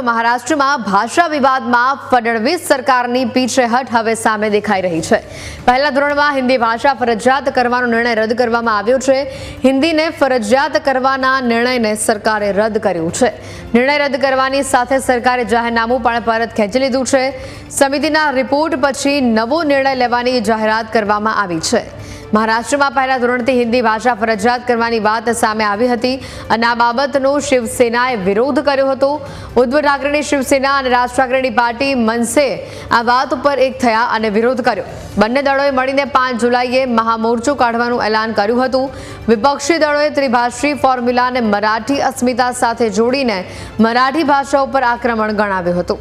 તો મહારાષ્ટ્રમાં ભાષા વિવાદમાં ફડણવીસ સરકારની પીછેહટ હવે સામે દેખાઈ રહી છે। પહેલા ધોરણમાં હિન્દી ભાષા ફરજિયાત કરવાનો નિર્ણય રદ કરવામાં આવ્યો છે। હિન્દીને ફરજિયાત કરવાના નિર્ણયને સરકારે રદ કર્યું છે। નિર્ણય રદ કરવાની સાથે સરકારે જાહેરનામું પણ પરત ખેંચી લીધું છે। સમિતિના રિપોર્ટ પછી નવો નિર્ણય લેવાની જાહેરાત કરવામાં આવી છે। મહારાષ્ટ્રમાં પહેલા ધોરણથી હિન્દી ભાષા ફરજિયાત કરવાની વાત સામે આવી હતી અને આ બાબતનો શિવસેનાએ વિરોધ કર્યો હતો। ઉદ્ધવ ઠાકરેની શિવસેના અને રાજ ઠાકરેની પાર્ટી મનસે આ વાત ઉપર એક થયા અને વિરોધ કર્યો। બંને દળોએ મળીને 5 જુલાઈએ મહામોરચો કાઢવાનું એલાન કર્યું હતું। વિપક્ષી દળોએ ત્રિભાષી ફોર્મ્યુલાને મરાઠી અસ્મિતા સાથે જોડીને મરાઠી ભાષા ઉપર આક્રમણ ગણાવ્યું હતું।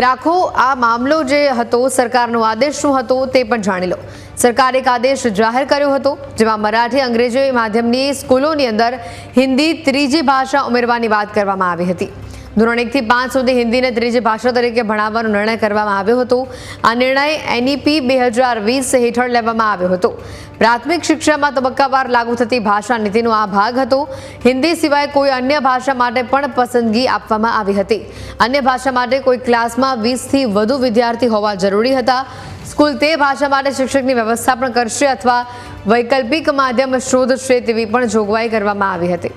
રાખો આ મામલો જે હતો સરકારનો આદેશ શું હતો તે પણ જાણી લો। સરકારે એક આદેશ જાહેર કર્યો હતો જેમાં મરાઠી અંગ્રેજી માધ્યમની સ્કૂલોની અંદર હિન્દી ત્રીજી ભાષા ઉમેરવાની વાત કરવામાં આવી હતી। ધોરણ 1 થી 5 સુધી હિન્દીને ત્રીજી ભાષા તરીકે ભણાવવાનો નિર્ણય કરવામાં આવ્યો હતો। આ નિર્ણય NEP 2020 હેઠળ લેવામાં આવ્યો હતો। પ્રાથમિક શિક્ષામાં તબક્કાવાર લાગુ થતી ભાષા નીતિનો આ ભાગ હતો। હિન્દી સિવાય કોઈ અન્ય ભાષા માટે પણ પસંદગી આપવામાં આવી હતી। અન્ય ભાષા માટે કોઈ ક્લાસમાં 20 થી વધુ વિદ્યાર્થી હોવા જરૂરી હતા। સ્કૂલ તે ભાષા માટે શિક્ષકની વ્યવસ્થા પણ કરશે અથવા વૈકલ્પિક માધ્યમ શોધશે તેવી પણ જોગવાઈ કરવામાં આવી હતી।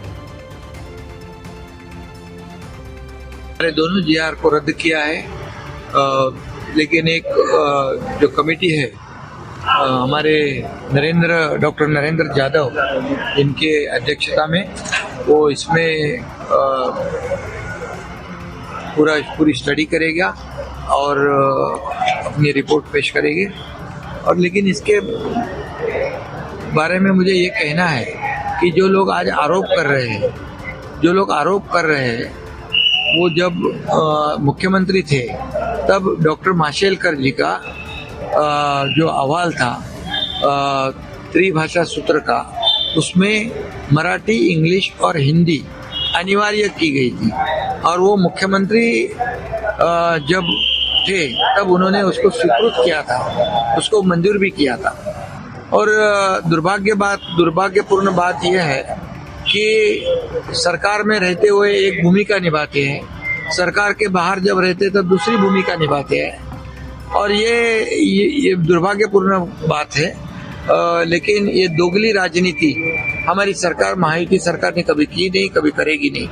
हमारे दोनों GR को रद्द किया है, लेकिन एक जो कमेटी है हमारे डॉक्टर नरेंद्र यादव इनके अध्यक्षता में वो इसमें पूरी स्टडी करेगा और अपनी रिपोर्ट पेश करेगी। और लेकिन इसके बारे में मुझे ये कहना है कि जो लोग आज आरोप कर रहे हैं वो जब मुख्यमंत्री थे तब डॉक्टर माशेलकर जी का जो अहवाल था त्रिभाषा सूत्र का, उसमें मराठी, इंग्लिश और हिंदी अनिवार्य की गई थी। और वो मुख्यमंत्री जब थे तब उन्होंने उसको स्वीकृत किया था, उसको मंजूर भी किया था। और दुर्भाग्यपूर्ण बात यह है कि सरकार में रहते हुए एक भूमिका निभाते हैं, सरकार के बाहर जब रहते तब दूसरी भूमिका निभाते हैं। और ये दुर्भाग्यपूर्ण बात है। लेकिन ये दोगली राजनीति हमारी सरकार, महायुति सरकार ने कभी की नहीं, कभी करेगी नहीं।